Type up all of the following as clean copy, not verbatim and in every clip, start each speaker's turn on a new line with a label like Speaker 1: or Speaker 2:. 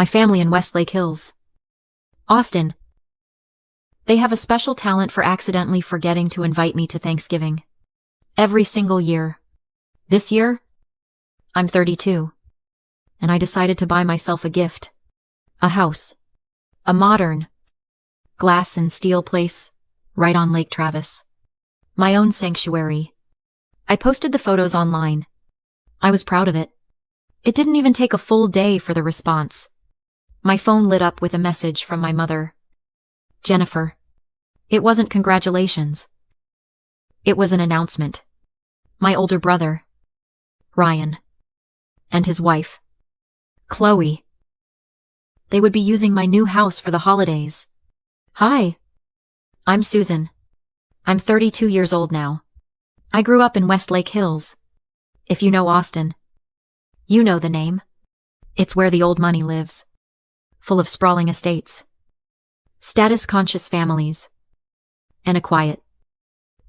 Speaker 1: My family in Westlake Hills. Austin. They have a special talent for accidentally forgetting to invite me to Thanksgiving. Every single year. This year, I'm 32. And I decided to buy myself a gift. A house. A modern, glass and steel place, right on Lake Travis. My own sanctuary. I posted the photos online. I was proud of it. It didn't even take a full day for the response. My phone lit up with a message from my mother. Jennifer. It wasn't congratulations. It was an announcement. My older brother, Ryan, and his wife, Chloe. They would be using my new house for the holidays. Hi. I'm Susan. I'm 32 years old now. I grew up in Westlake Hills. If you know Austin. You know the name. It's where the old money lives. Full of sprawling estates. Status-conscious families. And a quiet,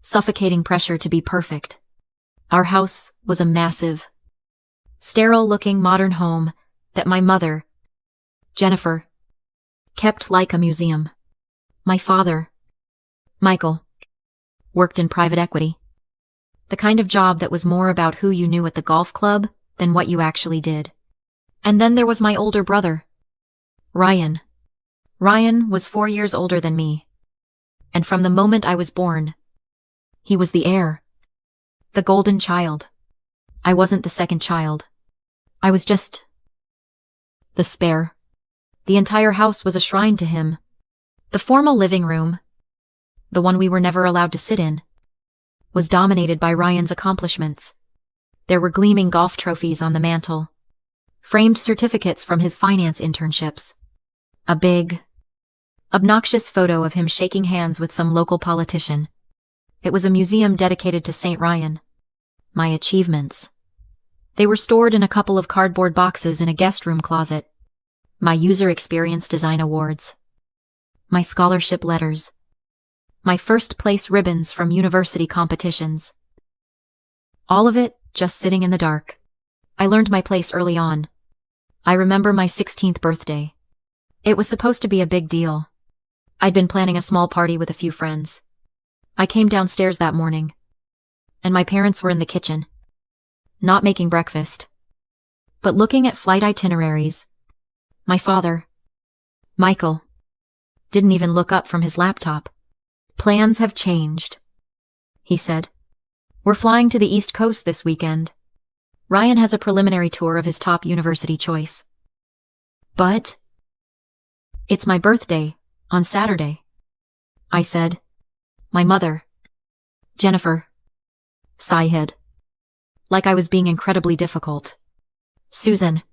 Speaker 1: suffocating pressure to be perfect. Our house was a massive, sterile-looking modern home that my mother, Jennifer, kept like a museum. My father, Michael, worked in private equity. The kind of job that was more about who you knew at the golf club than what you actually did. And then there was my older brother, Ryan. Ryan was 4 years older than me. And from the moment I was born, he was the heir. The golden child. I wasn't the second child. I was just the spare. The entire house was a shrine to him. The formal living room, the one we were never allowed to sit in, was dominated by Ryan's accomplishments. There were gleaming golf trophies on the mantel, framed certificates from his finance internships, a big, obnoxious photo of him shaking hands with some local politician. It was a museum dedicated to St. Ryan. My achievements. They were stored in a couple of cardboard boxes in a guest room closet. My user experience design awards. My scholarship letters. My first place ribbons from university competitions. All of it just sitting in the dark. I learned my place early on. I remember my 16th birthday. It was supposed to be a big deal. I'd been planning a small party with a few friends. I came downstairs that morning, and my parents were in the kitchen, not making breakfast, but looking at flight itineraries. My father, Michael, didn't even look up from his laptop. Plans have changed, he said. We're flying to the East Coast this weekend. Ryan has a preliminary tour of his top university choice. But it's my birthday on Saturday, I said. My mother, Jennifer, sighed, like I was being incredibly difficult. Susan,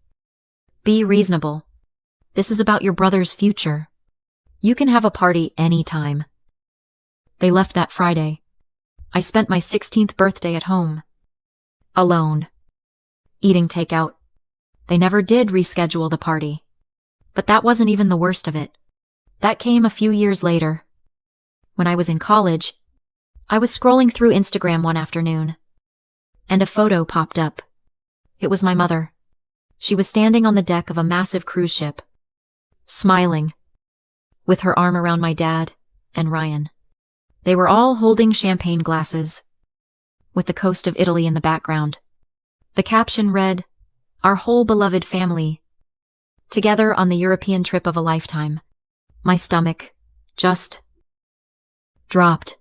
Speaker 1: be reasonable. This is about your brother's future. You can have a party anytime. They left that Friday. I spent my 16th birthday at home. Alone. Eating takeout. They never did reschedule the party. But that wasn't even the worst of it. That came a few years later. When I was in college, I was scrolling through Instagram one afternoon, and a photo popped up. It was my mother. She was standing on the deck of a massive cruise ship, smiling, with her arm around my dad and Ryan. They were all holding champagne glasses, with the coast of Italy in the background. The caption read, "Our whole beloved family, together on the European trip of a lifetime." My stomach just dropped.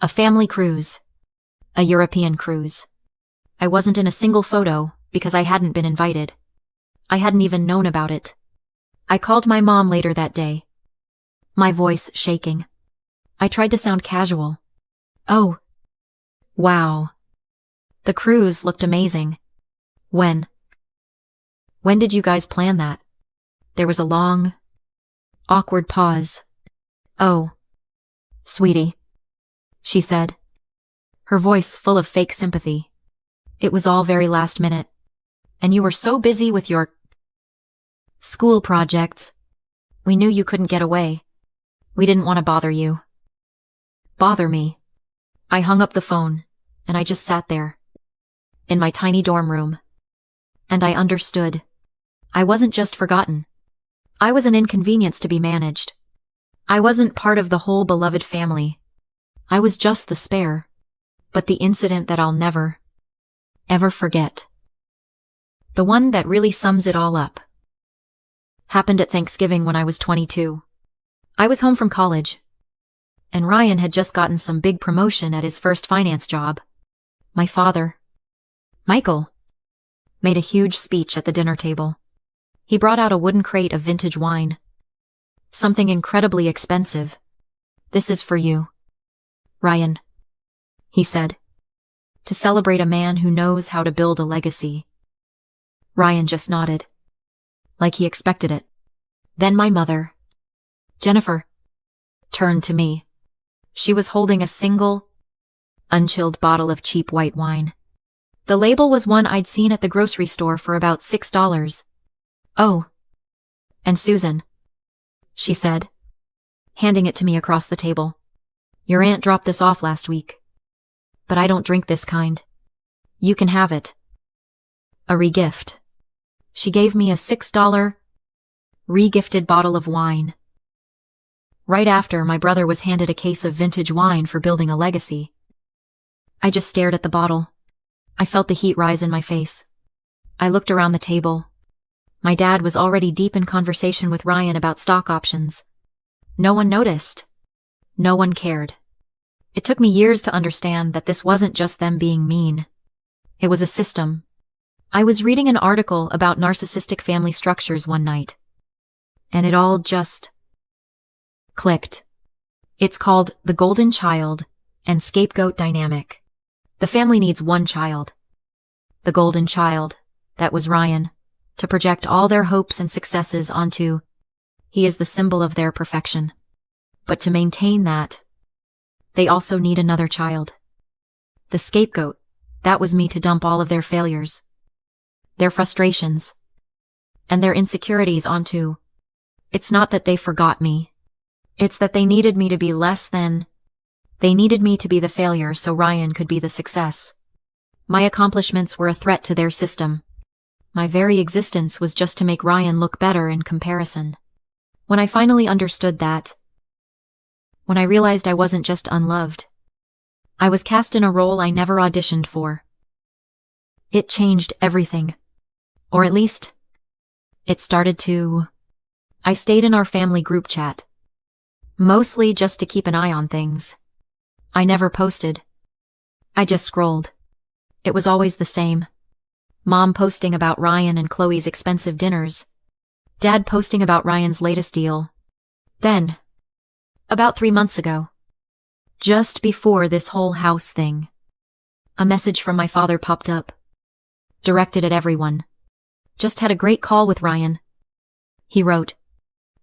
Speaker 1: A family cruise. A European cruise. I wasn't in a single photo because I hadn't been invited. I hadn't even known about it. I called my mom later that day, my voice shaking. I tried to sound casual. Oh. Wow. The cruise looked amazing. When did you guys plan that? There was a long, awkward pause. Oh. Sweetie, she said, her voice full of fake sympathy. It was all very last minute, and you were so busy with your school projects. We knew you couldn't get away. We didn't want to bother you. Bother me. I hung up the phone, and I just sat there, in my tiny dorm room. And I understood. I wasn't just forgotten. I was an inconvenience to be managed. I wasn't part of the whole beloved family. I was just the spare. But the incident that I'll never, ever forget, the one that really sums it all up, happened at Thanksgiving when I was 22. I was home from college, and Ryan had just gotten some big promotion at his first finance job. My father, Michael, made a huge speech at the dinner table. He brought out a wooden crate of vintage wine. Something incredibly expensive. "This is for you, Ryan," he said, "to celebrate a man who knows how to build a legacy." Ryan just nodded, like he expected it. Then my mother, Jennifer, turned to me. She was holding a single, unchilled bottle of cheap white wine. The label was one I'd seen at the grocery store for about $6. "Oh, and Susan," she said, handing it to me across the table. "Your aunt dropped this off last week. But I don't drink this kind. You can have it. A re-gift." She gave me a $6 re-gifted bottle of wine. Right after, my brother was handed a case of vintage wine for building a legacy. I just stared at the bottle. I felt the heat rise in my face. I looked around the table. My dad was already deep in conversation with Ryan about stock options. No one noticed. No one cared. It took me years to understand that this wasn't just them being mean. It was a system. I was reading an article about narcissistic family structures one night, and it all just clicked. It's called the golden child and scapegoat dynamic. The family needs one child. The golden child, that was Ryan, to project all their hopes and successes onto. He is the symbol of their perfection. But to maintain that, they also need another child. The scapegoat, that was me, to dump all of their failures, their frustrations, and their insecurities onto. It's not that they forgot me. It's that they needed me to be less than. They needed me to be the failure so Ryan could be the success. My accomplishments were a threat to their system. My very existence was just to make Ryan look better in comparison. When I finally understood that, when I realized I wasn't just unloved, I was cast in a role I never auditioned for, it changed everything. Or at least, it started to. I stayed in our family group chat, mostly just to keep an eye on things. I never posted. I just scrolled. It was always the same. Mom posting about Ryan and Chloe's expensive dinners. Dad posting about Ryan's latest deal. Then, about 3 months ago, just before this whole house thing, a message from my father popped up, directed at everyone. "Just had a great call with Ryan," he wrote.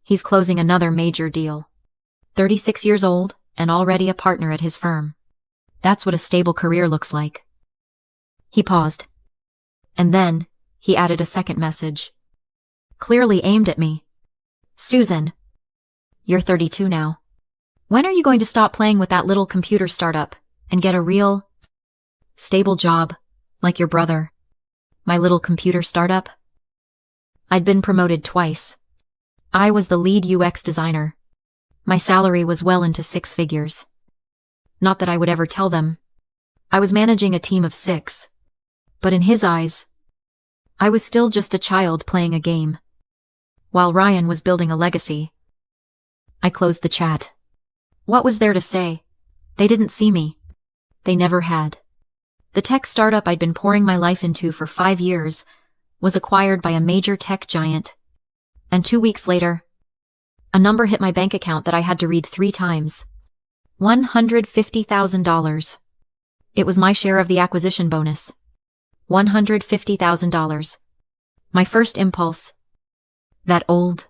Speaker 1: "He's closing another major deal. 36 years old and already a partner at his firm. That's what a stable career looks like." He paused. And then, he added a second message, clearly aimed at me. "Susan, you're 32 now. When are you going to stop playing with that little computer startup and get a real, stable job, like your brother?" My little computer startup? I'd been promoted twice. I was the lead UX designer. My salary was well into 6 figures. Not that I would ever tell them. I was managing a team of 6. But in his eyes, I was still just a child playing a game, while Ryan was building a legacy. I closed the chat. What was there to say? They didn't see me. They never had. The tech startup I'd been pouring my life into for 5 years was acquired by a major tech giant. And 2 weeks later, a number hit my bank account that I had to read 3 times. $150,000. It was my share of the acquisition bonus. $150,000. My first impulse. That old,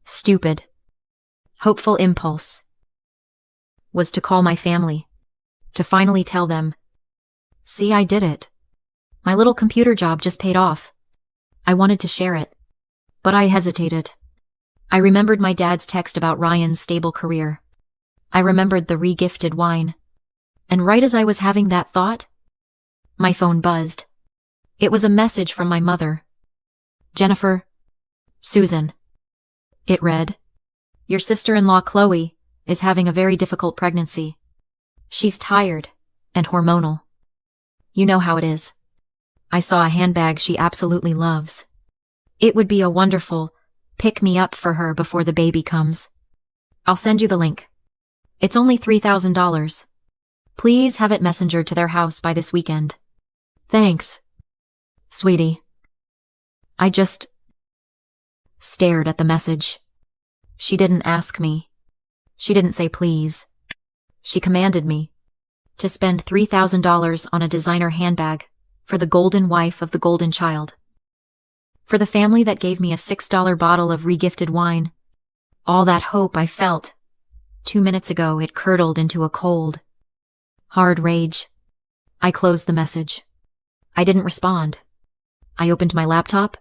Speaker 1: stupid, hopeful impulse. Was to call my family. To finally tell them. See, I did it. My little computer job just paid off. I wanted to share it. But I hesitated. I remembered my dad's text about Ryan's stable career. I remembered the re-gifted wine. And right as I was having that thought, my phone buzzed. It was a message from my mother. "Jennifer, Susan, It read, "Your sister-in-law Chloe is having a very difficult pregnancy. She's tired and hormonal. You know how it is. I saw a handbag she absolutely loves. It would be a wonderful pick-me-up for her before the baby comes. I'll send you the link. It's only $3,000. Please have it messengered to their house by this weekend. Thanks, sweetie." I just stared at the message. She didn't ask me. She didn't say please. She commanded me to spend $3,000 on a designer handbag for the golden wife of the golden child. For the family that gave me a $6 bottle of regifted wine. All that hope I felt 2 minutes ago, it curdled into a cold, hard rage. I closed the message. I didn't respond. I opened my laptop,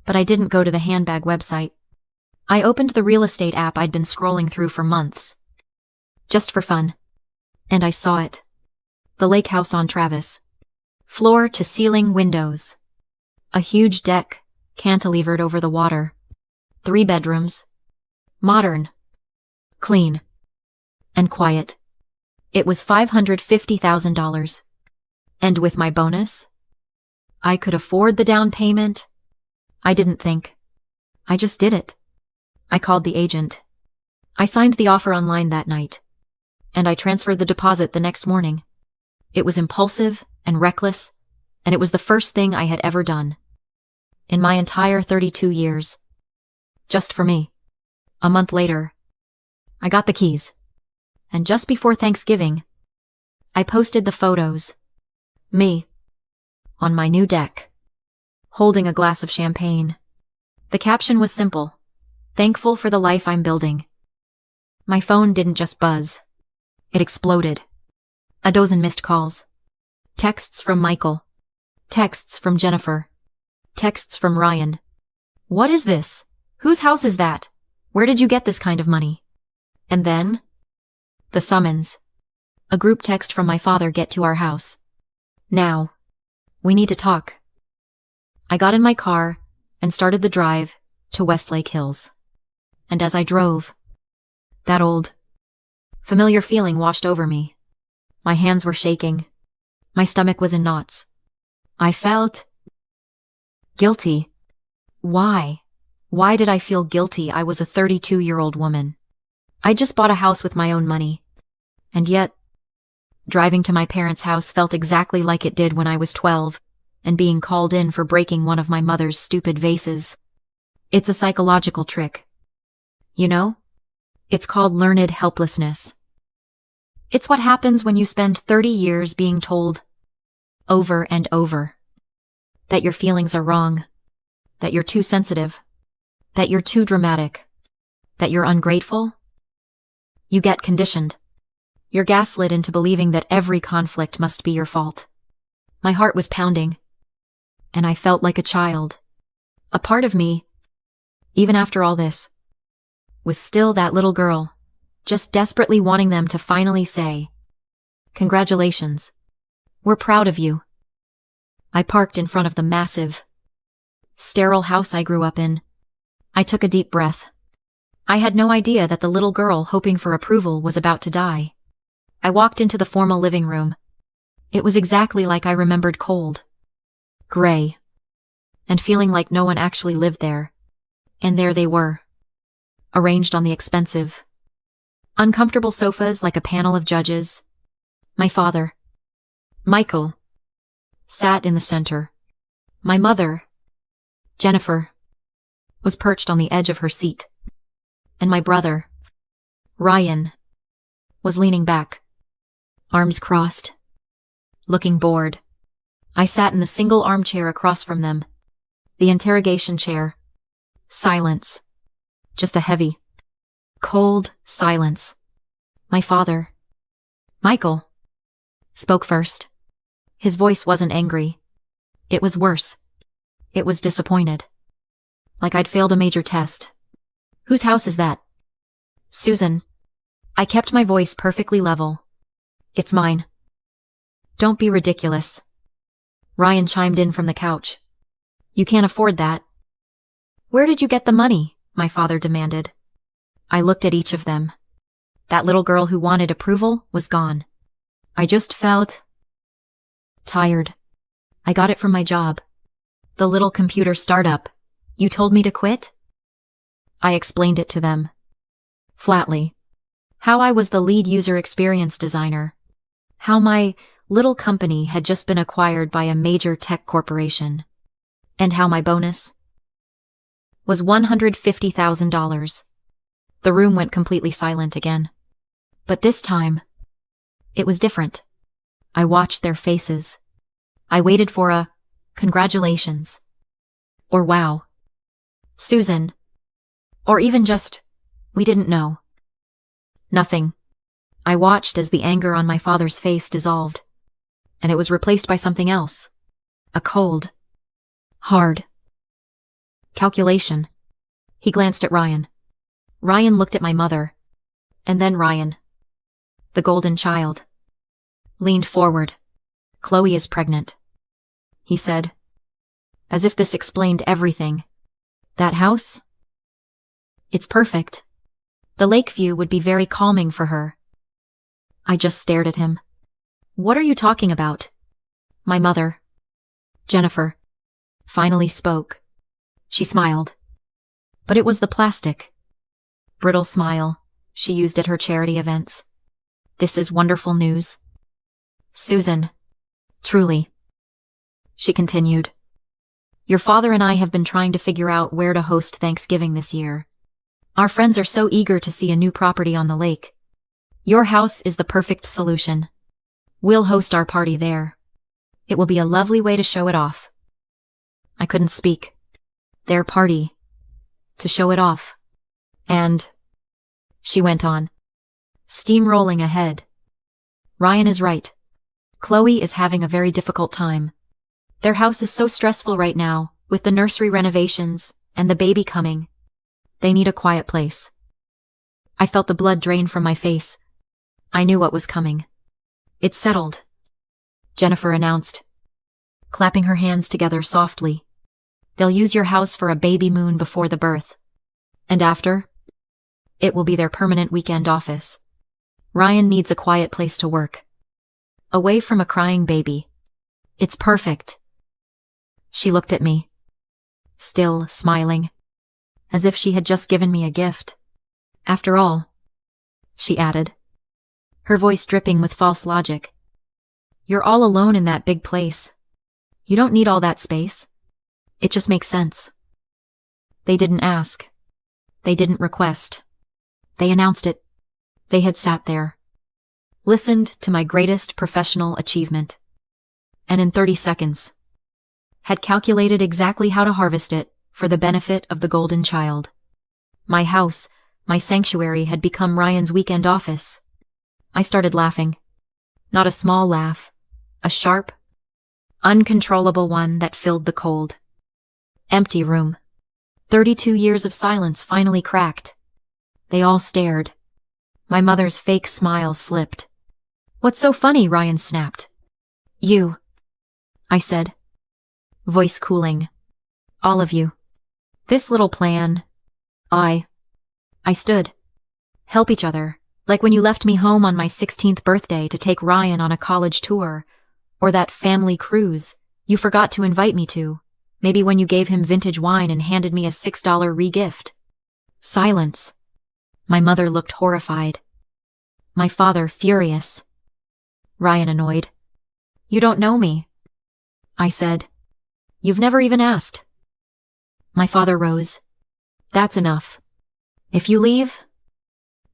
Speaker 1: but I didn't go to the handbag website. I opened the real estate app I'd been scrolling through for months, just for fun. And I saw it. The lake house on Travis. Floor-to-ceiling windows. A huge deck, cantilevered over the water. 3 bedrooms. Modern. Clean. And quiet. It was $550,000. And with my bonus, I could afford the down payment. I didn't think. I just did it. I called the agent. I signed the offer online that night. And I transferred the deposit the next morning. It was impulsive and reckless, and it was the first thing I had ever done. In my entire 32 years. Just for me. A month later, I got the keys. And just before Thanksgiving, I posted the photos. Me. On my new deck. Holding a glass of champagne. The caption was simple. Thankful for the life I'm building. My phone didn't just buzz. It exploded. A dozen missed calls. Texts from Michael. Texts from Jennifer. Texts from Ryan. What is this? Whose house is that? Where did you get this kind of money? And then, the summons. A group text from my father: "Get to our house. Now. We need to talk." I got in my car and started the drive to Westlake Hills. And as I drove, that old, familiar feeling washed over me. My hands were shaking. My stomach was in knots. I felt guilty. Why? Why did I feel guilty? I was a 32-year-old woman. I just bought a house with my own money. And yet, driving to my parents' house felt exactly like it did when I was 12, and being called in for breaking one of my mother's stupid vases. It's a psychological trick. You know? It's called learned helplessness. It's what happens when you spend 30 years being told, over and over, that your feelings are wrong, that you're too sensitive, that you're too dramatic, that you're ungrateful. You get conditioned. You're gaslit into believing that every conflict must be your fault. My heart was pounding, and I felt like a child. A part of me, even after all this, was still that little girl, just desperately wanting them to finally say, "Congratulations. We're proud of you." I parked in front of the massive, sterile house I grew up in. I took a deep breath. I had no idea that the little girl hoping for approval was about to die. I walked into the formal living room. It was exactly like I remembered: cold, gray, and feeling like no one actually lived there. And there they were, arranged on the expensive, uncomfortable sofas like a panel of judges. My father, Michael, sat in the center. My mother, Jennifer, was perched on the edge of her seat. And my brother, Ryan, was leaning back, arms crossed, looking bored. I sat in the single armchair across from them, the interrogation chair. Silence. Just a heavy, cold silence. My father, Michael, spoke first. His voice wasn't angry. It was worse. It was disappointed. Like I'd failed a major test. "Whose house is that?" "Susan." I kept my voice perfectly level. "It's mine." "Don't be ridiculous." Ryan chimed in from the couch. "You can't afford that." "Where did you get the money?" my father demanded. I looked at each of them. That little girl who wanted approval was gone. I just felt tired. I got it from my job. The little computer startup. You told me to quit? I explained it to them. Flatly. How I was the lead user experience designer. How my little company had just been acquired by a major tech corporation. And how my bonus was $150,000. The room went completely silent again. But this time, it was different. I watched their faces. I waited for a congratulations. Or wow. Susan. Or even just, we didn't know. Nothing. I watched as the anger on my father's face dissolved, and it was replaced by something else. A cold, hard calculation. He glanced at Ryan. Ryan looked at my mother. And then Ryan, the golden child, leaned forward. Chloe is pregnant, he said, as if this explained everything. That house? It's perfect. The lake view would be very calming for her. I just stared at him. What are you talking about? My mother, Jennifer, finally spoke. She smiled. But it was the plastic, brittle smile she used at her charity events. This is wonderful news. Susan, truly. She continued. Your father and I have been trying to figure out where to host Thanksgiving this year. Our friends are so eager to see a new property on the lake. Your house is the perfect solution. We'll host our party there. It will be a lovely way to show it off. I couldn't speak. Their party. To show it off. And, she went on, steamrolling ahead. Ryan is right. Chloe is having a very difficult time. Their house is so stressful right now, with the nursery renovations and the baby coming. They need a quiet place. I felt the blood drain from my face. I knew what was coming. It's settled, Jennifer announced, clapping her hands together softly. They'll use your house for a baby moon before the birth. And after, it will be their permanent weekend office. Ryan needs a quiet place to work. Away from a crying baby. It's perfect. She looked at me, still smiling, as if she had just given me a gift. After all, she added, her voice dripping with false logic. You're all alone in that big place. You don't need all that space. It just makes sense. They didn't ask. They didn't request. They announced it. They had sat there, listened to my greatest professional achievement, and in 30 seconds, had calculated exactly how to harvest it for the benefit of the golden child. My house, my sanctuary, had become Ryan's weekend office. I started laughing. Not a small laugh, a sharp, uncontrollable one that filled the cold, empty room. 32 years of silence finally cracked. They all stared. My mother's fake smile slipped. What's so funny? Ryan snapped. You, I said, voice cooling. All of you. This little plan. I stood. Help each other. Like when you left me home on my 16th birthday to take Ryan on a college tour. Or that family cruise you forgot to invite me to. Maybe when you gave him vintage wine and handed me a $6 re-gift. Silence. My mother looked horrified. My father furious. Ryan annoyed. You don't know me, I said. You've never even asked. My father rose. That's enough. If you leave,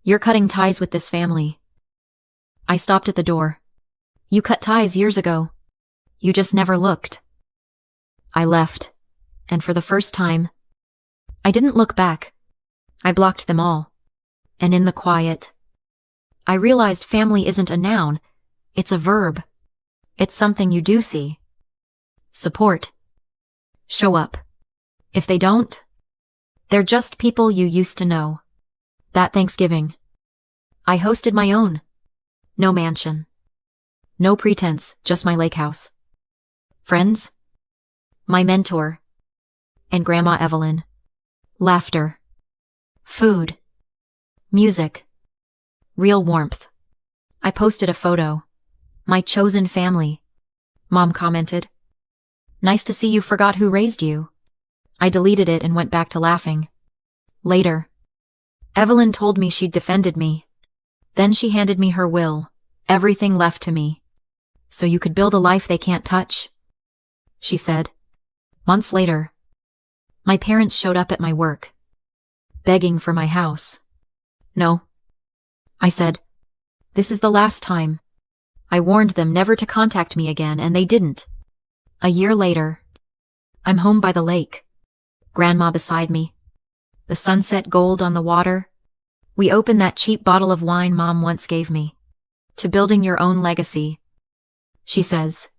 Speaker 1: you're cutting ties with this family. I stopped at the door. You cut ties years ago. You just never looked. I left, and for the first time, I didn't look back. I blocked them all. And in the quiet, I realized family isn't a noun, it's a verb. It's something you do see. Support. Show up. If they don't, they're just people you used to know. That Thanksgiving, I hosted my own. No mansion. No pretense, just my lake house. Friends? My mentor. And Grandma Evelyn. Laughter. Food. Music. Real warmth. I posted a photo. My chosen family. Mom commented. Nice to see you forgot who raised you. I deleted it and went back to laughing. Later, Evelyn told me she'd defended me. Then she handed me her will, everything left to me. So you could build a life they can't touch, she said. Months later, my parents showed up at my work, begging for my house. No, I said. This is the last time. I warned them never to contact me again, and they didn't. A year later, I'm home by the lake. Grandma beside me. The sunset gold on the water. We open that cheap bottle of wine Mom once gave me. To building your own legacy, she says.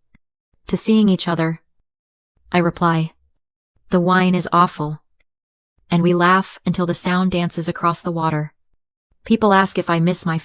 Speaker 1: To seeing each other. I reply. The wine is awful. And we laugh until the sound dances across the water. People ask if I miss my